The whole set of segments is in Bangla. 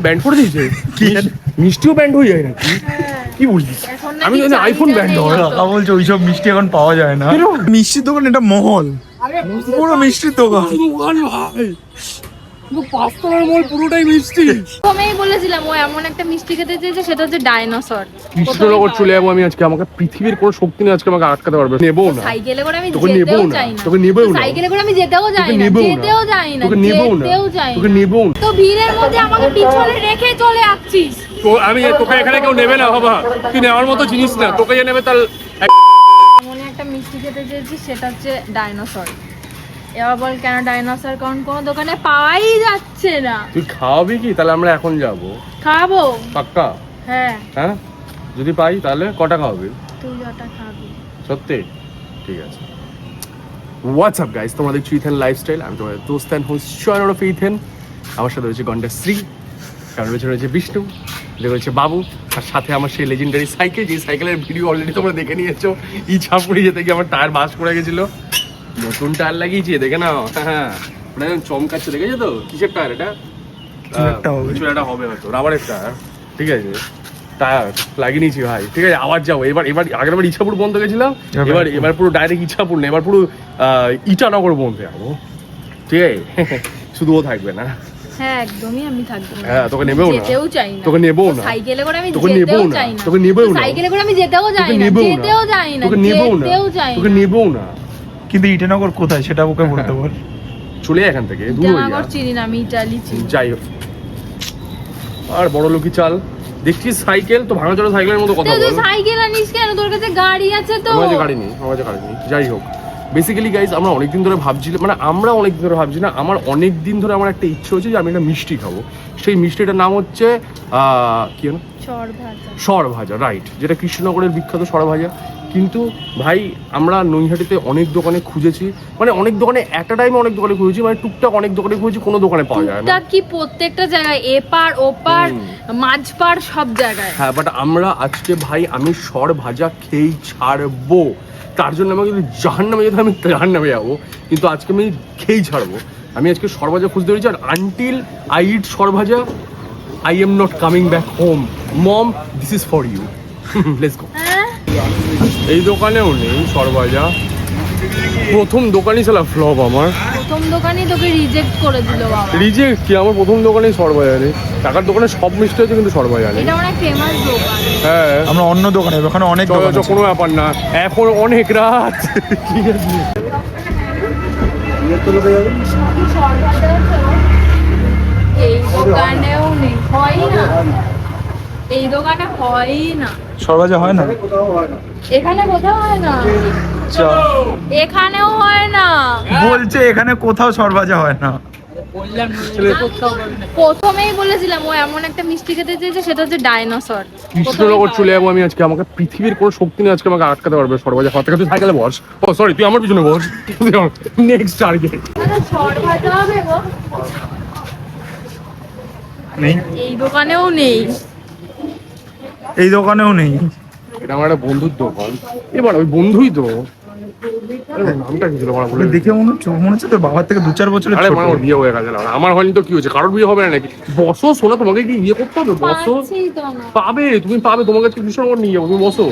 ব্যান্ড করে দিয়েছে? মিষ্টিও ব্যান্ড হয়ে যায় নাকি? কি বলছিস? আমি জানি আইফোন ব্যান্ড হয়। কাকা বলছে ওইসব মিষ্টি এখন পাওয়া যায় না। মিষ্টির দোকান, এটা মহল, পুরো মিষ্টির দোকান। পাঁচতলার মল পুরোটাই মিষ্টি। প্রথমেই বলেছিলাম ও এমন একটা মিষ্টি খেতে চেয়েছে, সেটা হচ্ছে ডাইনোসর। কৃষ্ণনগর চলে যাবো আমি আজকে। আমাকে পৃথিবীর কোনো শক্তি নেই আজকে আমাকে আটকাতে পারবে। নেবো না সাইকেলে করে আমি তোকে, যেতেও চাই না। তোকে নেবো না। সাইকেলে করে আমি যেতেও চাই না, যেতেও চাই না, তোকে নেবো না, যেতেও চাই তোকে না। নেবো না। তো ভিড়ের মধ্যে আমাকে পিছনে রেখে চলে আসছিস। তো আমি তোকে এখানে কেউ নেবে না বাবা, তুই নেওয়ার মতো জিনিস না। তোকে যে নেবে তার মনে একটা মিষ্টি খেতে চেয়েছি, সেটা হচ্ছে ডাইনোসর। এবার বল কেন ডাইনোসর? কারণ কোনো দোকানে পাওয়াই যাচ্ছে না। তুই খাওয়াবি কি? তাহলে আমরা এখন যাব। খাবো পাক্কা? হ্যাঁ। হ্যাঁ যদি পাই তাহলে কটা খাওয়াবি? তুই যটা খাবি। সত্যি? ঠিক আছে। হোয়াটসঅ্যাপ গাইস, তোমরা দেখছো ইথেন লাইফস্টাইল। আমি তোমাদের দোস্ত অ্যান্ড হোস্ট শয়ন অফ ইথেন। আমার সাথে রয়েছে গন্ডাশ্রী, কারণ রয়েছে বিষ্ণু, রয়েছে বাবু, আর সাথে আমার সেই লেজেন্ডারি সাইকেল, যে সাইকেলের ভিডিও অলরেডি তোমরা দেখে নিয়েছো। ইছাপুরি যেতে গিয়ে আমার টায়ার বাস করে গেছিলো, নতুন টায়ার লাগিয়েছি দেখে নাও। হ্যাঁ মানে চমকাচ্ছে, দেখেছো তো? কিসের টায়ার এটা? কিছু একটা হবে হয়তো, রাবারের টায়ার। ঠিক আছে, টায়ার লাগিয়ে নিয়েছি ভাই। ঠিক আছে, আবার যাবো এবার। আগের বার ইছাপুর বন্ধ গেছিলাম, এবার পুরো ডাইরেক্ট ইছাপুর না, এবার পুরো ইটানগর বন্ধে যাবো। ঠিক আছে, শুধু ও থাকবে না। হ্যাঁ একদমই আমি থাকবো না। হ্যাঁ তোকে নেবেও না, যেতেও চাই না। তোকে নেবেও না। সাইকেলে করে আমি তোকে নেবেও যেতেও না, চাই না। তোকে নেবেও না। সাইকেলে করে আমি যেতেও চাই না, যেতেও চাই না, তোকে নেবেও না, যেতেও চাই না। তোকে নেবেও না। কিন্তু ইটানগর কোথায় সেটা ওকে বলতে বল। চলে এখান থেকে, দূর হয়ে ইটানগর যা। চিনি না আমি, ইটালি চিনি। যাই হোক, আর বড় লোকই চাল। দেখছিস সাইকেল তো ভাঙাচোরা সাইকেলের মতো কথা বল। তুই সাইকেল আনিস কেন? তোর কাছে গাড়ি আছে তো। আমার কাছে গাড়ি নেই, আমার কাছে গাড়ি নেই। যাই হোক, বেসিক্যালি গাইজ আমরা অনেকদিন ধরে ভাবছিলাম, মানে আমরা অনেকদিন ধরে ভাবছি না, আমার অনেক দিন ধরে আমার একটা ইচ্ছে হচ্ছে যে আমি একটা মিষ্টি খাবো। সেই মিষ্টিটার নাম হচ্ছে কি না, সর ভাজা। রাইট, যেটা কৃষ্ণনগরের বিখ্যাত সর ভাজা। কিন্তু ভাই আমরা নৈহাটিতে অনেক দোকানে খুঁজেছি, মানে অনেক দোকানে একটা টাইমে অনেক দোকানে খুঁজেছি, মানে টুকটাক অনেক দোকানে খুঁজেছি, কোনো দোকানে পাওয়া যায় না। টুকটাক কি প্রত্যেকটা জায়গায়, এপার ওপার মাঝপার সব জায়গায়। হ্যাঁ, বাট আমরা আজকে ভাই আমি সর ভাজা খেয়েই ছাড়বো। তার জন্য আমাকে যদি জাহান্নামে যেতে আমি জাহান্নামে যাবো, কিন্তু আজকে আমি খেয়েই ছাড়বো। আমি আজকে সর ভাজা খুঁজতে পেরেছি, আর until I eat Sarbhaja I am not coming back home. Mom, this is for you. Let's go. এই দোকানেও নেই সর ভাজা। প্রথম দোকানই ছিল ফ্লপ আমার। প্রথম দোকানই তোকে রিজেক্ট করে দিল বাবা। রিজেক্ট কি? আমার প্রথম দোকানেই সর ভাজা নেই। টাকার দোকানে সব মিষ্টি আছে কিন্তু সর ভাজা নেই। এটা অনেক ফেমাস দোকান। হ্যাঁ, আমরা অন্য দোকানে, ওখানে অনেক দোকান আছে। কোনো ব্যাপার না, এখন অনেক রাত। ঠিক আছে, এই দোকানেও নেই, হয়ই না। এই দোকানে হয়ই না। সরভাজা হয় না এখানে কোথাও হয় না, এখানেও হয় না। বলছে এখানে কোথাও সরভাজা হয় না। প্রথমেই বলেছিলাম ও এমন একটা মিষ্টি খেতে চেয়েছে, সেটা হচ্ছে ডাইনোসর। কৃষ্ণনগর চলে যাবো আমি আজকে। আমাকে পৃথিবীর কোনো শক্তি নেই আজকে আমাকে আটকাতে পারবে সরবাজা খাওয়া থেকে। তুই সাইকেলে বস। ও সরি, তুই আমার পিছনে বস। Next target. নেই, এই দোকানেও নেই। এই দোকানেও নেই। এটা আমার একটা বন্ধুর দোকান। এবার ওই বন্ধুই তো, নামটা কি ছিল বলে? দেখে মনে হচ্ছে তো বাবার থেকে 2-4 বছরের আরে ছোট। আমার বিয়ে হয়ে গেছে। আমার হয়নি তো কি হয়েছে? কারোর বিয়ে হবে না নাকি? বসো, শোনা, তোমাকে কি ইয়ে করতে হবে? বসো, পাবে, তুমি পাবে। তোমাকে আজকে কৃষ্ণনগর নিয়ে যাবো, তুমি বসো।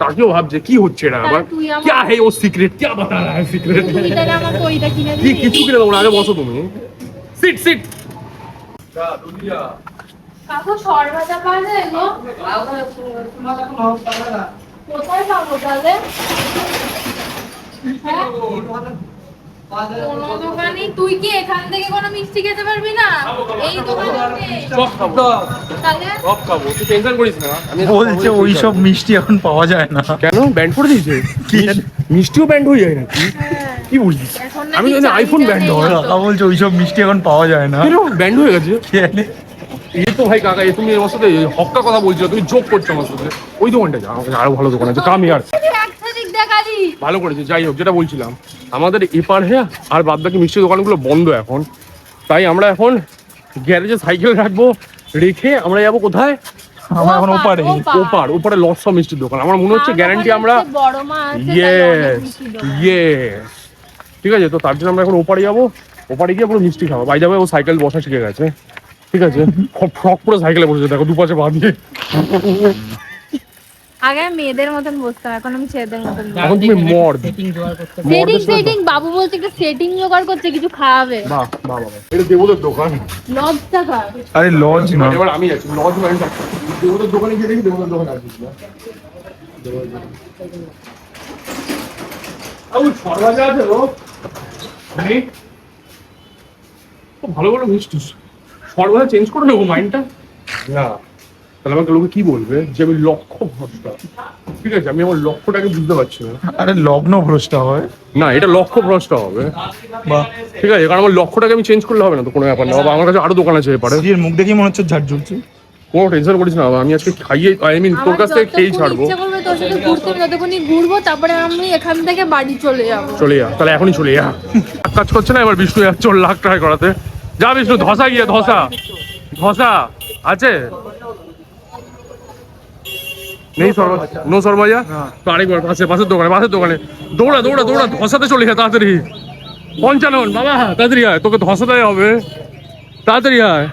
তাকেও ভাবছে কি হচ্ছে এটা আবার, क्या है वो सीक्रेट, क्या बता रहा है सीक्रेट? কি কিছু কিনে দেবো না, আগে বসো তুমি। Sit sit. কাকু সরভাজা পাওয়া যায় গো? কোথায় পাবো তাহলে? হ্যাঁ? কোনো দোকানেই। তুই কি এখান থেকে কোনো মিষ্টি খেতে পারবি না? এই দোকানে নেই। তাহলে সব খাবো, তুই টেনশন করিস না। বলছে ওইসব মিষ্টি এখন পাওয়া যায় না। কেন ব্যান্ড করে দিয়েছে? মিষ্টিও ব্যান্ড হয়ে যায় নাকি? কি বলছিস? আমি জানি আইফোন ব্যান্ড হয়। কাকা বলছে ওইসব মিষ্টি এখন পাওয়া যায় না। কেন ব্যান্ড হয়ে গেছে? এই তো ভাই কাকা, তুমি আমার সাথে হক্কা কথা বলছো, তুমি জোক করছো আমার সাথে। ওই দোকানটা যা, আমাকে আরো ভালো দোকান আছে, কাম ইয়ার। ভালো করেছে। যাই হোক, যেটা বলছিলাম, আমাদের এপার হ্যাঁ আর বাদ বাকি মিষ্টির দোকানগুলো বন্ধ এখন। তাই আমরা এখন গ্যারেজে সাইকেল রাখবো, রেখে আমরা যাবো কোথায়? আমরা এখন ওপারে। ওপারে লস অফ মিষ্টির দোকান। আমার মনে হচ্ছে গ্যারান্টি আমরা ইয়েস। ঠিক আছে, তো তার জন্য আমরা এখন ওপারে যাবো। ওপারে গিয়ে পুরো মিষ্টি খাবো। বাই যাবে, ও সাইকেল বসা শিখে গেছে। ঠিক আছে ফ্রক পরে সাইকেলে বসেছে দেখো দুপাশে পা দিয়ে। আগে আমি মেয়েদের মতন বসতাম, এখন আমি ছেলেদের মতন বসি। এখন তুমি মর্দ। সেটিং বাবু বলছে একটা সেটিং জোগাড় করছে কিছু খাওয়াবে। বাহ বাহ বাহ, এটা দেবদের দোকান। লজটা কার? আরে লজ না, এবার আমি আছি লজ মানে দেবদের দোকানে গিয়ে দেখি দেবদের দোকানে আসিস না। সরবাজা আছে গো, খুব ভালো ভালো মিষ্টি। সরবাজা চেঞ্জ করে নেবো মাইন্ডটা না, তাহলে আমাকে লোকে কি বলবে যে আমি লক্ষ্য ভ্রষ্টা। ঠিক আছে, আমি আমার লক্ষ্যটাকে বুঝতে পারছি না। আরে লগ্ন ভ্রষ্ট হয় না, এটা লক্ষ্য ভ্রষ্ট হবে। বাহ, ঠিক আছে, কারণ আমার লক্ষ্যটাকে আমি চেঞ্জ করলে হবে না তো, কোনো ব্যাপার না বাবা। আমার কাছে আরো দোকান আছে এপারে, এর মুখ দেখেই মনে হচ্ছে ঝাড় ঝুলছে। কোনো টেনশন করিস না বাবা, আমি আজকে খাইয়ে আই মিন তোর কাছ থেকে খেয়েই ছাড়বো। ইচ্ছা করবে তোর সাথে ঘুরতে, যতক্ষণই ঘুরবো তারপরে আমি এখান থেকে বাড়ি চলে যাবো। চলে যা, তাহলে এখনই চলে যা। কাজ করছে না এবার বিষ্ণু যাচ্ছে ওর লাখ ট্রাই করাতে। যা বিষ্ণু, ধসা গিয়ে ধসা ধসা আছে নেই সরবাজা, নো সরবাজা তো আরেকবার পাশের দোকানে দৌড়া দৌড়া দৌড়া ধসাতে চলে যা তাড়াতাড়ি। 55 বাবা তাড়াতাড়ি আয়, তোকে ধসাতে হবে, তাড়াতাড়ি আয়।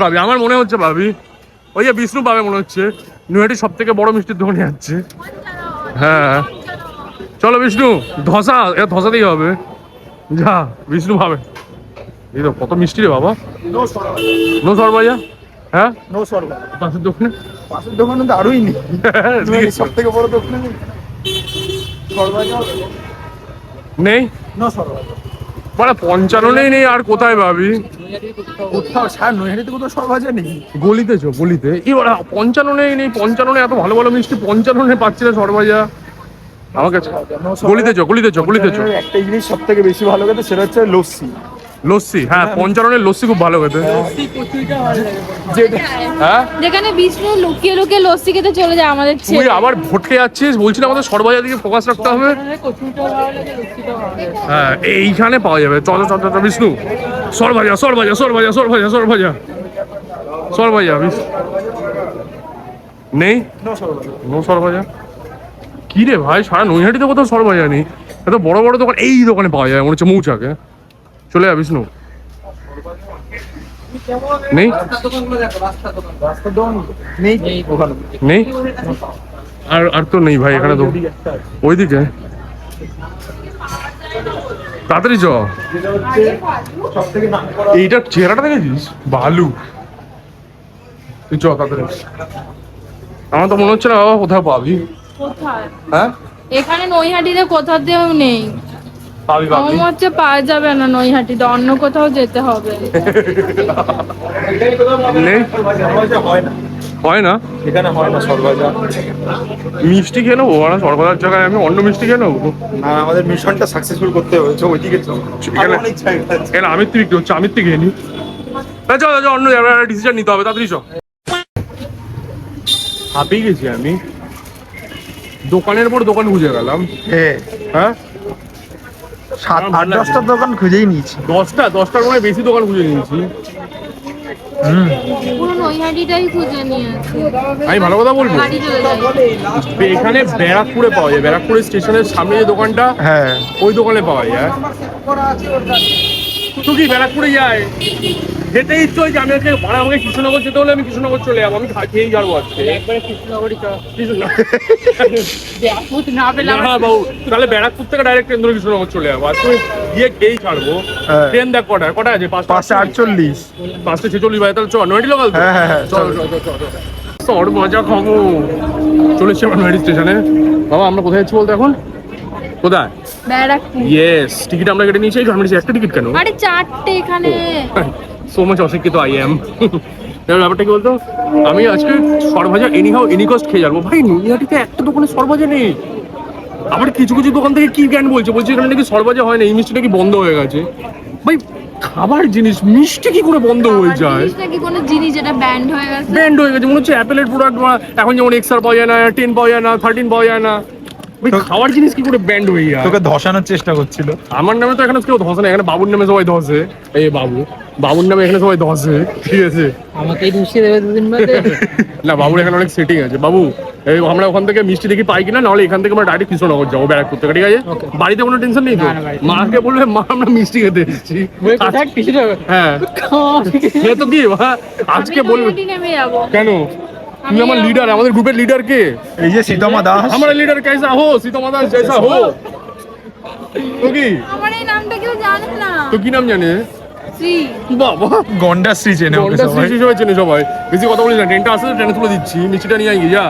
পাবি, আমার মনে হচ্ছে পাবি। ওই যে বিষ্ণু পাবে মনে হচ্ছে, নৈহাটির সব থেকে বড় মিষ্টির দোকানে যাচ্ছে। হ্যাঁ চলো বিষ্ণু, ধসাতেই হবে, যা বিষ্ণু ভাবে। এই তো কত মিষ্টি রে বাবা। নো সরবাজা, হ্যাঁ নো সরবা, পাশের দোকানে পাশের দোকানে তো আরোই নেই, সব থেকে বড় দোকানে সরবাজা নেই, নো সরবা। মানে 55 নেই আর কোথায় পাবি? কোথাও সার নৈহাটিতে কোথাও সরবাজা নেই। গলিতে এবার 55 নেই 55 এত ভালো ভালো মিষ্টি 55 পাচ্ছি না সরবাজা। আমাকে গলিতে চ একটা জিনিস সব থেকে বেশি ভালো খেতে, সেটা হচ্ছে লস্যি। লস্যি, হ্যাঁ 55 লস্যি খুব ভালো খেতে। হ্যাঁ যেখানে বিষ্ণু লুকিয়ে লুকিয়ে লস্যি খেতে চলে যায় আমাদের তুই ছেলে। আবার ভটকে যাচ্ছিস, বলছি না আমাদের সরবাজা দিকে ফোকাস রাখতে হবে। হ্যাঁ এইখানে পাওয়া যাবে, চল বিষ্ণু। সরবাজা নেই, নো সরবাজা। কি রে ভাই, সারা নৈহাটিতে কোথাও সরবাজা নেই? এত বড় বড় দোকান এই দোকানে পাওয়া যায় মনে হচ্ছে, মৌচাকে। চলে যা বিষ্ণু, নেই নেই আর তো নেই ভাই এখানে তো। ওইদিকে তাড়াতাড়ি চ, এইটার চেহারাটা দেখেছিস? বালু, তুই চ তাড়াতাড়ি। আমার তো মনে হচ্ছে না বাবা কোথাও পাবি। কোথায়? হ্যাঁ এখানে নৈহাটিতে কোথাতেও নেই। পাবি আমার হচ্ছে পাওয়া যাবে না নৈহাটিতে, অন্য কোথাও যেতে হবে। নেই, হয় না এখানে হয় না সরবাজা। মিষ্টি খেয়ে নেবো, সরবরার জায়গায় আমি অন্য মিষ্টি খেয়ে নেবো। না, আমাদের মিশনটা সাকসেসফুল করতে হয়েছে, ওইদিকে এখানে আমিত্তি বিক্রি হচ্ছে, আমিত্তি খেয়ে নি। চল অন্য জায়গায় ডিসিশন নিতে হবে, তাড়াতাড়ি চ। হাঁপিয়ে গেছি আমি, দোকানের পর দোকান খুঁজে গেলাম। হ্যাঁ 7-8-10টা দোকান খুঁজেই নিয়েছি। 10টার মনে বেশি দোকান খুঁজে নিয়েছি। পুরো নৈহাটিটাই খুঁজে নিয়েছি। আমি ভালো কথা বলবো, বাড়ি চলে যাই। এখানে ব্যারাকপুরে পাওয়া যায়, ব্যারাকপুরের স্টেশনের সামনে যে দোকানটা, হ্যাঁ ওই দোকানে পাওয়া যায়। তুই কি ব্যারাকপুরে যায় যেতে ইচ্ছে হয়েছে? আমি আজকে ভাড়া, আমাকে কৃষ্ণনগর যেতে হলে আমি কৃষ্ণনগর চলে যাবো, আমি খেয়েই যাবো আজকে। হ্যাঁ বাবু, তাহলে ব্যারাকপুর থেকে ডাইরেক্ট ট্রেন ধরে কৃষ্ণনগর চলে যাবো, আজকে গিয়ে খেয়েই ছাড়বো। ট্রেন দেখ কটা আছে? 5:48। 5:46 বাজে, তাহলে চল নৈহাটি লোকাল। হ্যাঁ চল সর মজা খাবো। চলেছি আমরা নৈহাটি স্টেশনে। বাবা আমরা কোথায় যাচ্ছি বলতো এখন? কোথায়? ব্যারাকপুর। ইয়েস, টিকিট আমরা কেটে নিয়েছি। আমি একটা টিকিট কেন? আরে 4টে এখানে। সো মাচ অশিক্ষিত আই এম। ব্যাপারটা কি বলতো, আমি আজকে সরভাজা এনি কস্ট খেয়ে যাবো। ভাই নৈহাটিতে একটা দোকানে সরভাজা নেই। আবার কিছু দোকান থেকে কি জ্ঞান বলছে এখানে নাকি সরভাজা হয় না, এই মিষ্টি নাকি বন্ধ হয়ে গেছে। ভাই খাবার জিনিস মিষ্টি কি করে বন্ধ হয়ে যায়? নাকি কোনো জিনিস যেটা ব্যান্ড হয়ে গেছে? ব্যান্ড হয়ে গেছে মনে হচ্ছে। অ্যাপেলের প্রোডাক্ট এখন যেমন এক্সআর পাওয়া যায় না, 10 পাওয়া যায় না, 13 পাওয়া যায় না। ভাই খাওয়ার জিনিস কি করে ব্যান্ড হয়ে যায়? তোকে ধসানোর চেষ্টা করছিল। আমার নামে তো এখানে কেউ ধসে না, এখানে বাবুর নামে সবাই ধসে। এই বাবুর নামে এখানে সবাই ধসে, ঠিক আছে? আমাকেই ঢুকিয়ে দেবে দুদিন বাদে। না বাবুর এখানে অনেক সেটিং আছে। বাবু এই আমরা ওখান থেকে মিষ্টি দেখি পাই কিনা, নাহলে এখান থেকে আমরা ডাইরেক্ট কৃষ্ণনগর যাবো ব্যারাকপুর থেকে, ঠিক আছে? বাড়িতে কোনো টেনশন নেই তো? না, না, বাড়িতে মাকে বলবে মা আমরা মিষ্টি খেতে এসেছি। হ্যাঁ সে তো কি আজকে আমি তো বলবে হেঁটে নেমে যাবো। কেন? তুমি আমার লিডার, আমাদের গ্রুপের লিডার কে? এই যে সীতামা দাস, हमारा लीडर कैसा हो, सीतामा दास जैसा हो। তো কি আমার এই নামটা কেউ জানে না। তো কি নাম জানে? শ্রী। বাবা গন্ডাশ্রী চেনে ওকে গন্ডা সবাই। শ্রী সবাই চেনে সবাই। বেশি কথা বলিস না, ট্রেনটা আসলে ট্রেনে তুলে দিচ্ছি, মিষ্টিটা নিয়ে আই যা।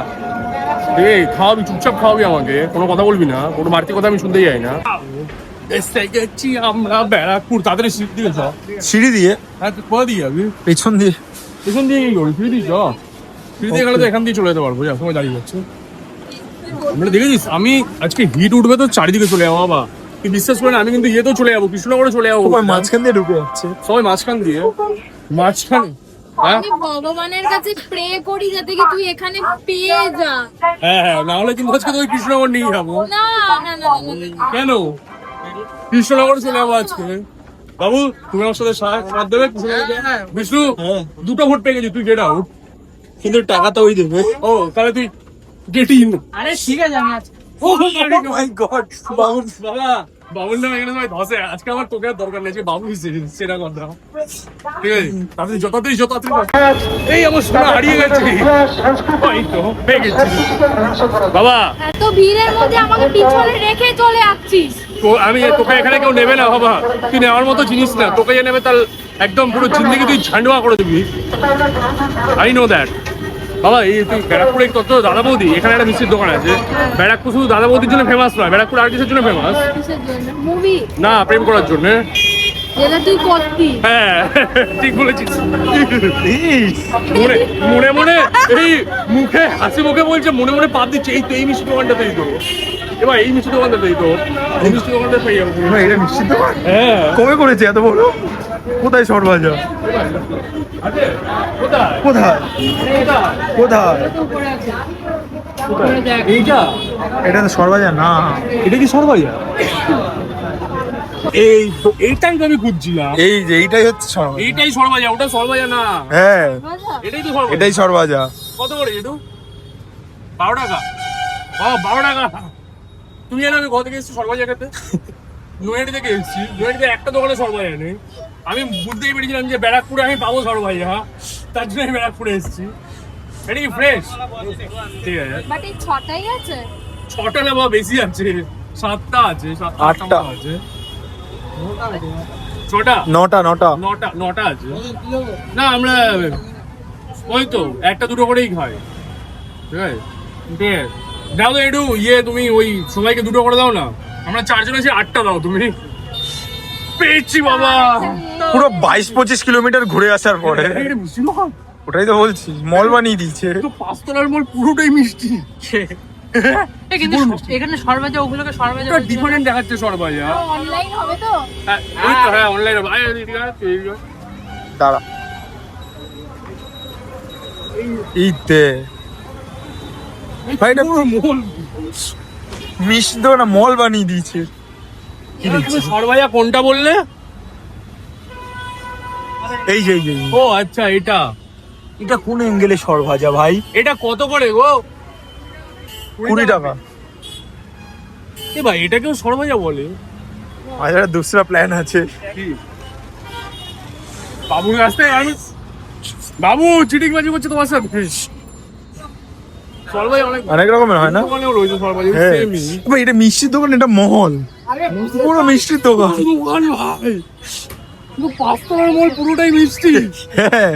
এই খাওয়াবি, চুপচাপ খাওয়াবি আমাকে, কোনো কথা বলবি না, কোনো বাড়তি কথা আমি শুনতে যাই না। এসে গেছি আমরা ব্যারাকপুর, তাড়াতাড়ি সিট দিয়ে চ। সিঁড়ি দিয়ে? হ্যাঁ তুই কোথা দিয়ে যাবি? পেছন দিয়ে। পেছন দিয়ে কি করবি? ফিরে দিস চ। ফিরে দিয়ে গেলে তো এখান দিয়ে চলে যেতে পারবো, যা সময় দাঁড়িয়ে যাচ্ছে। আমরা দেখেছিস আমি আজকে হিট উঠবে তো চারিদিকে চলে যাবো বাবা, তুই বিশ্বাস করে না, আমি কিন্তু ইয়েতেও চলে যাবো, কৃষ্ণনগরে চলে যাবো। সবাই মাঝখান দিয়ে ঢুকে যাচ্ছে। সবাই মাঝখান দিয়ে, মাঝখানে। হ্যাঁ আমি ভগবানের কাছে প্রে করি যাতে কি তুই এখানে পেয়ে যা। হ্যাঁ হ্যাঁ, না হলে কিন্তু আজকে তোকে কৃষ্ণনগর নিয়ে যাবো। না না না না। কেন? কৃষ্ণনগর চলে যাবো আজকে। বাবু তুমি আমার সাথে সাথ দেবে বিষ্ণু? দুটো ভোট পেয়ে গেছি, তুই গেট আউট। কিন্তু টাকা তো ওই দেবে। ও তাহলে তুই গেট ইন। আরে ঠিক আছে আমি আজকে ও মাই গড, বাবু বাবা বাবুর নাম এখানে সবাই ধসে। আজকে আমার তোকে আর দরকার নেই, আজকে বাবু সেটা কর দাও, ঠিক আছে? তাড়াতাড়ি যতই এই আমার সোনা হারিয়ে গেছে। এই তো পেয়ে গেছি বাবা। এত ভিড়ের মধ্যে আমাকে পিছনে রেখে চলে আসছিস। তো আমি তোকে এখানে কেউ নেবে না বাবা, তুই নেওয়ার মতো জিনিস না। তোকে যে নেবে তার একদম পুরো জিন্দগি তুই ঝান্ডুয়া করে দিবি। আই নো দ্যাট বাবা। এই তুই ব্যারাকপুরে কত দাদা বৌদি, এখানে একটা মিষ্টির দোকান আছে। ব্যারাকপুর শুধু দাদা বৌদির জন্য ফেমাস নয়, ব্যারাকপুর আর কিছুর জন্য ফেমাস কিসের জন্য? মুভি না, প্রেম করার জন্য। যেটা তুই করতি। হ্যাঁ ঠিক বলেছিস। মনে মনে মনে এই মুখে হাসি মুখে বলছে, মনে মনে পাপ দিচ্ছে, এই তো এই মিষ্টি দোকানটাতেই তো, এবার এই মিষ্টি দোকানটাতেই তো, এই মিষ্টি দোকানটা পেয়ে যাবো। এটা নিশ্চিত দোকান? হ্যাঁ কবে করেছে এত বড়? কোথায় সরবাজা? আছে কোথায় কোথায় কোথায়? এইটা এটা তো সরবাজা না। এটা কি সরবাজা? এইটাই তো আমি খুঁজছিলাম। এই যে এইটাই হচ্ছে সরবাজা। এইটাই সরবাজা, ওটা সরবাজা না। হ্যাঁ এটাই তো সরবাজা। এটাই সরবাজা। কত করে একটু? 12 টাকা। ও 12 টাকা। তুমি জানো আমি কোথা থেকে এসেছি সরবাজা খেতে? নৈহাটি থেকে এসেছি। নৈহাটিতে একটা দোকানে সরবাজা নেই। আমি বুঝতেই পেরেছিলাম যে ব্যারাকপুরে আমি পাবো সরবাজা, তার জন্য আমি ব্যারাকপুরে এসেছি। এটা কি ফ্রেশ? ঠিক আছে। বাট এই ছটাই আছে। 6টা না বাবা, বেশি আছে, 7টা আছে, 7টা 8টা আছে। 6টা 9টা আছে। না আমরা ওই তো একটা দুটো করেই খাই, ঠিক আছে? ঠিক আছে, দাও তো একটু তুমি ওই সবাইকে দুটো করে দাও না, আমরা 4 জন আছি, 8টা দাও তুমি। পেয়েছি বাবা। পুরো 22-25 কিলোমিটার ঘুরে আসার পরে। ওটাই তো বলছি, মল বানিয়ে দিয়েছে। তো 5 তলার মল পুরোটাই মিষ্টি। কিন্তু এখানে সরবাজা, ওগুলোকে সরবাজা বলছে না। ডিফারেন্ট দেখাচ্ছে সরবাজা। অনলাইন হবে তো? হ্যাঁ অনলাইন হবে। দাঁড়া, এইতে ভাই এটা পুরো মল মিষ্টি তো না, মল বানিয়ে দিয়েছে। তুমি সরবাজা কোনটা বললে? এই যে এই যে ও আচ্ছা, এটা এটা কোন অ্যাঙ্গেলে সরভাজা ভাই? এটা কত করে গো? 20 টাকা। এ ভাই এটা কেউ সরবাজা বলে? আচ্ছা, দুসরা প্ল্যান আছে। বাবুর কাছ থেকে আমি বাবু চিটিংবাজি করছে তোমার সাথে। সরবাজা অনেক রকমের হয় না? দোকানেও রয়েছে সরবাজা, হ্যাঁ। সেমই ভাই এটা মিষ্টির দোকান, এটা মহল, পুরো মিষ্টির দোকান। দোকান ভাই, পুরো 5 তলার মল পুরোটাই মিষ্টি। হ্যাঁ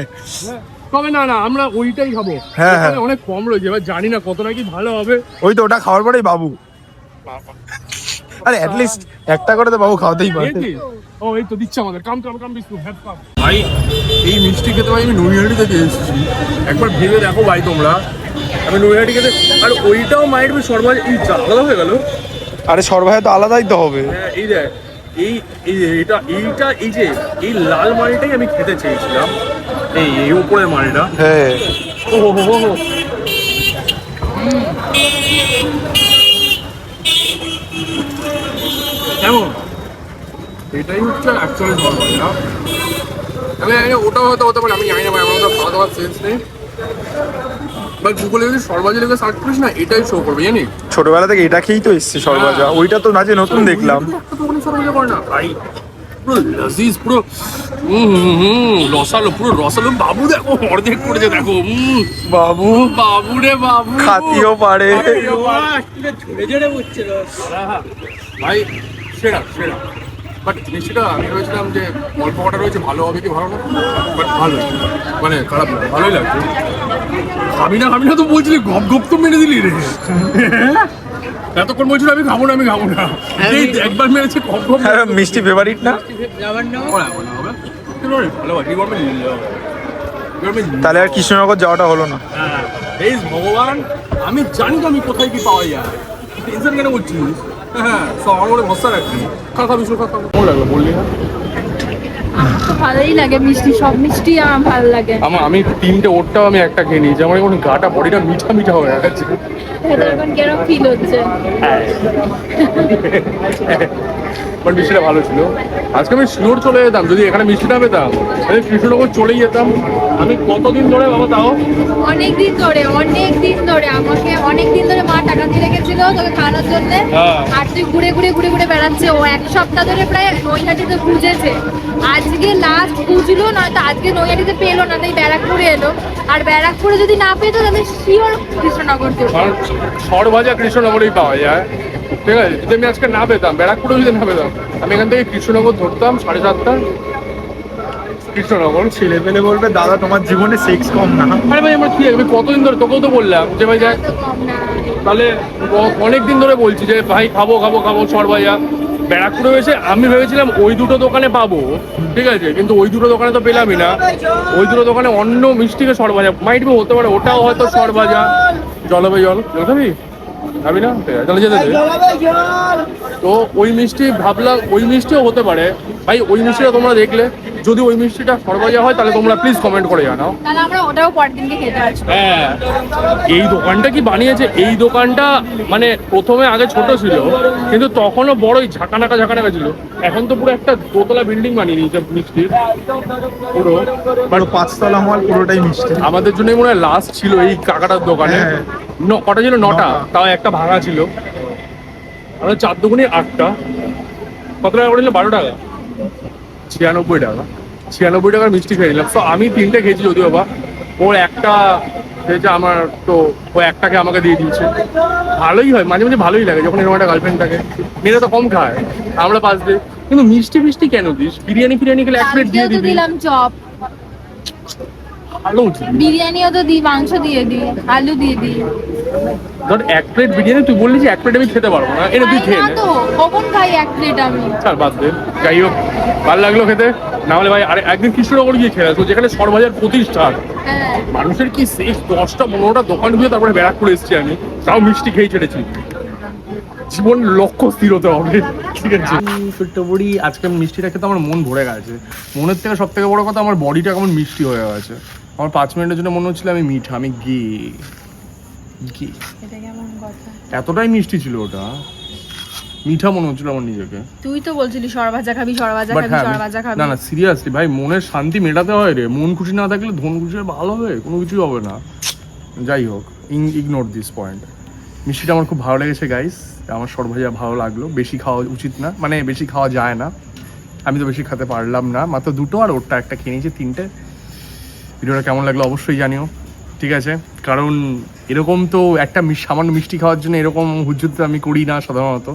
তবে না না, আমরা ওইটাই খাবো। হ্যাঁ, হ্যাঁ। ওখানে অনেক কম রয়েছে, এবার জানি না কত নাকি ভালো হবে। ওই তো ওটা খাওয়ার পরেই বাবু, আরে অ্যাটলিস্ট একটা করে তো বাবু খাওয়াতেই পারে। পেয়েছিস? ও এই তো দিচ্ছে আমাদের, কাম বিষ্ণু, হ্যাভ কাম। ভাই এই মিষ্টি খেতে ভাই আমি নৈহাটি থেকে এসেছি, একবার ভেবে দেখো ভাই তোমরা। আমি নৈহাটি খেতে, আর ওইটাও মাইট বি সরবাজা। এই যা আলাদা হয়ে গেল। আরে সরভাজা তো আলাদাই তো হবে। হ্যাঁ এই দেখ, এই যে এই লাল মাড়িটাই আমি খেতে চেয়েছিলাম, এই উপরের মাড়িটা। হ্যাঁ ও হো হো হো। কেমন? এটাই হচ্ছে অ্যাকচুয়ালি সরবাজা। আমি জানি না ওটাও হয়তো হতে পারে, আমি জানি না ভাই, আমার খাওয়া দাওয়ার সেন্স নেই। বাট গুগলে যদি সরভাজা লেগে সার্চ করিস না, এটাই শো করবে জানি। ছোটবেলা থেকে এটা খেয়েই তো এসছে সরভাজা, ওইটা তো নাচে নতুন দেখলাম। একটা তো ওখানে সরভাজা করে না ভাই, পুরো লজিজ, পুরো রসালো, পুরো রসালো। বাবু দেখো অর্ধেক করেছে, দেখো বাবু বাবু রে বাবু, খাতিও পারে। ভাই সেরা সেরা। বাট জিনিসটা আমি ভেবেছিলাম যে অল্প কটা রয়েছে, ভালো হবে কি ভালো না, বাট ভালো, মানে খারাপ না, ভালোই লাগছে। খাবি না তো বলছিলি, গপ গপ তো মেরে দিলি রে। এতক্ষণ বলছিল আমি খাবো না, এই একবার মেরেছে গপ গপ। মিষ্টি ফেভারিট না? তাহলে আর কৃষ্ণনগর যাওয়াটা হলো না। এই ভগবান, আমি জানি তো আমি কোথায় কি পাওয়া যায়, টেনশন কেন করছিস? হ্যাঁ, সব আমার মনে ভরসা রাখবি। খাওয়া কেমন লাগলো বললি না? আমার তো ভালোই লাগে মিষ্টি, সব মিষ্টি আমার ভালো লাগে। আমি তিনটে ওরটাও আমি একটা খেয়ে নিয়েছি, আমার এখন গাটা বডিটা মিঠা মিঠা হয়ে গেছে। ভেতরে এখন কিরকম ফিল হচ্ছে? বাট মিষ্টিটা ভালো ছিল। আজকে আমি শিওর চলে যেতাম যদি এখানে মিষ্টিটা পেতাম, আমি কৃষ্ণনগর চলেই যেতাম। আমি কতদিন ধরে বাবা, তাও অনেক দিন ধরে আমাকে অনেক দিন ধরে মা টাকা দিয়ে রেখেছিল তোকে খাওয়ানোর জন্য। আর তুই ঘুরে বেড়াচ্ছে। ও এক সপ্তাহ ধরে প্রায় নৈহাটিতে খুঁজেছে, আজকে লাস্ট খুঁজলো, নয়তো আজকে নৈহাটিতে পেলো না, তাই ব্যারাকপুরে এলো। আর ব্যারাকপুরে যদি না পেতো তাহলে শিওর কৃষ্ণনগর যেত। কারণ সরভাজা কৃষ্ণনগরেই পাওয়া যায়, ঠিক আছে? যদি আমি আজকে না পেতাম, ব্যারাকপুরে যদি না পেতাম, আমি এখান থেকে কৃষ্ণনগর ধরতাম 7:30 কৃষ্ণনগর। ছেলে পেলে বলবে দাদা তোমার জীবনে সেক্স কম না। আরে ভাই আমার কি, আমি কতদিন ধরে তোকেও তো বললাম যে ভাই যাক, কম না। তাহলে অনেক দিন ধরে বলছি যে ভাই খাবো সরভাজা। ব্যারাকপুরে এসে আমি ভেবেছিলাম ওই দুটো দোকানে পাবো, ঠিক আছে, কিন্তু ওই দুটো দোকানে তো পেলামই না। ওই দুটো দোকানে অন্য মিষ্টিকে সরভাজা মাইট বি হতে পারে, ওটাও হয়তো সরভাজা। জল খাবি? খাবি না? তাহলে যেতে দে। তো ওই মিষ্টি ভাবলাম ওই মিষ্টিও হতে পারে ভাই। ওই মিষ্টিটা তোমরা দেখলে, যদি ওই মিষ্টিটা সরভাজা হয় তাহলে তোমরা প্লিজ কমেন্ট করে জানাও। তাহলে আমরা ওটাও পরের দিনকে খেতে আসবো। হ্যাঁ, এই দোকানটা কি বানিয়েছে, এই দোকানটা মানে প্রথমে আগে ছোট ছিল, কিন্তু তখনও বড়ই ঝাঁকানাকা ছিল। এখন তো পুরো একটা দোতলা বিল্ডিং বানিয়ে নিয়েছে মিষ্টির পুরো। বাট 5 তলা মল পুরোটাই মিষ্টি। আমাদের জন্যই মনে হয় লাস্ট ছিল এই কাকাটার দোকানে। হ্যাঁ। কটা ছিল? 9টা, তাও একটা ভাঙা ছিল। আমরা 4 দুগুণে 8টা। কত টাকা করে নিল? 12 টাকা, 96 টাকা। 96 টাকার মিষ্টি খেয়ে নিলাম। তো আমি 3টে খেয়েছি যদিও বা, ওর একটা খেয়েছে, আমার তো ও একটাকে আমাকে দিয়ে দিয়েছে। ভালোই হয়, মাঝে মাঝে ভালোই লাগে যখন এরকম একটা গার্লফ্রেন্ড থাকে। মেয়েরা তো কম খায়, আমরা 5 দিই। কিন্তু মিষ্টি কেন দিস? বিরিয়ানি খেলে 1 প্লেট দিয়ে আজকেও তো দিবি। দিলাম চপ, ভালো হচ্ছে। বিরিয়ানিও তো দিই, মাংস দিয়ে দিই, আলু দিয়ে দিই। ধর 1 প্লেট বিরিয়ানি তুই বললি যে 1 প্লেট আমি খেতে পারবো না, এটা তুই খেয়ে খাই নে। না তো, কখন খাই 1 প্লেট আমি? ছাড়, বাদ দে। যাই হোক, ভালো লাগলো খেতে। না হলে ভাই আরে একদিন কৃষ্ণনগর গিয়ে খেয়ে আসবো, যেখানে সরভাজার প্রতিষ্ঠান। হ্যাঁ, মানুষের কি শেষ 10টা 15টা দোকান ঘুরে তারপরে ব্যারাকপুরে এসেছি আমি, তাও মিষ্টি খেয়ে ছেড়েছি। জীবন লক্ষ্য স্থির হতে হবে, ঠিক আছে? বুড়ি আজকে মিষ্টিটা খেতে আমার মন ভরে গেছে। মনের থেকে সব থেকে বড় কথা, আমার বডিটা কেমন মিষ্টি হয়ে গেছে। আমার 5 মিনিটের জন্য মনে হচ্ছিল আমি মিঠা, আমি ঘি। এটা কেমন কথা? এতটাই মিষ্টি ছিল ওটা, মিঠা মনে হচ্ছিল আমার নিজেকে। তুই তো বলছিলি সরভাজা খাবি, বাট হ্যাঁ, না সিরিয়াসলি ভাই, মনের শান্তি মেটাতে হয় রে। মন খুশি না থাকলে ধন খুশি ভালো হবে, কোনো কিছুই হবে না। যাই হোক, ইগনোর দিস পয়েন্ট। মিষ্টিটা আমার খুব ভালো লেগেছে গাইস। আমার সরভাজা ভালো লাগলো। বেশি খাওয়া উচিত না, মানে বেশি খাওয়া যায় না। আমি তো বেশি খেতে পারলাম না, মাত্র 2টো, আর ওরটা একটা খেয়ে নিয়েছি 3টে। ভিডিওটা কেমন লাগলো অবশ্যই জানিও, ঠিক আছে? কারণ এরকম তো একটা সামান্য মিষ্টি খাওয়ার জন্য এরকম হুজ্জত আমি করি না সাধারণত।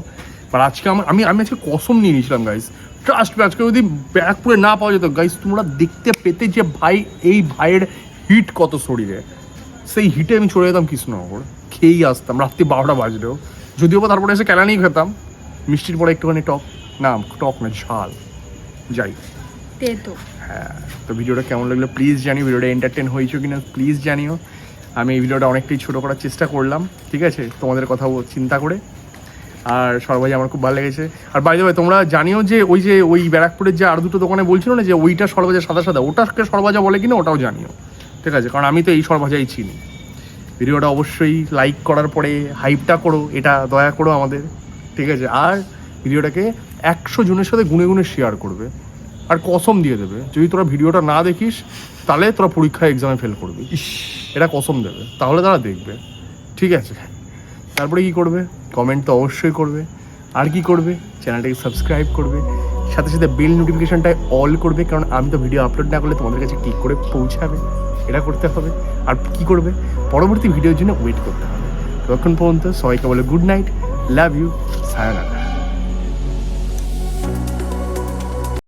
বাট আজকে আমি আজকে কসম নিয়ে নিয়েছিলাম গাইস, ট্রাস্ট মি। আজকে যদি ব্যারাকপুরে না পাওয়া যেত গাইস, তোমরা দেখতে পেতে যে ভাই এই ভাইয়ের হিট কত শরীরে, সেই হিটে আমি চলে যেতাম কৃষ্ণনগর, খেয়েই আসতাম রাত্রি 12টা বাজলেও। যদিও বা তারপরে এসে কেলানি খেতাম, মিষ্টির পরে একটুখানি টক না ঝাল। যাই তেতো। হ্যাঁ, তো ভিডিওটা কেমন লাগলো প্লিজ জানিও। ভিডিওটা এন্টারটেন হয়েছে কিনা প্লিজ জানিও। আমি এই ভিডিওটা অনেকটাই ছোটো করার চেষ্টা করলাম, ঠিক আছে, তোমাদের কথা চিন্তা করে। আর সরভাজা আমার খুব ভালো লেগেছে। আর বাই দ্য ওয়ে, তোমরা জানিও যে ওই ব্যারাকপুরের যে আর 2টো দোকানে বলছিল না যে ওইটা সরভাজা সাদা, ওটাকে সরভাজা বলে কিনা ওটাও জানিও, ঠিক আছে? কারণ আমি তো এই সরভাজাই চিনি। ভিডিওটা অবশ্যই লাইক করার পরে হাইপটা করো, এটা দয়া করো আমাদের, ঠিক আছে? আর ভিডিওটাকে 100 জনের সাথে গুনে শেয়ার করবে। আর কসম দিয়ে দেবে যদি তোরা ভিডিওটা না দেখিস তাহলে তোরা পরীক্ষায় এক্সামে ফেল করবি। এটা কসম দেবে, তাহলে তারা দেখবে, ঠিক আছে? তারপরে কি করবে? কমেন্ট তো অবশ্যই করবে। আর কি করবে? চ্যানেলটাকে সাবস্ক্রাইব করবে, সাথে সাথে বেল নোটিফিকেশনটাই অল করবে, কারণ আমি তো ভিডিও আপলোড না করলে তোমাদের কাছে ক্লিক করে পৌঁছাবে, এটা করতে হবে। আর কি করবে? পরবর্তী ভিডিওর জন্য ওয়েট করতে হবে। ততক্ষণ পর্যন্ত সবাইকে বলে গুড নাইট, লাভ ইউ, সায়োনারা।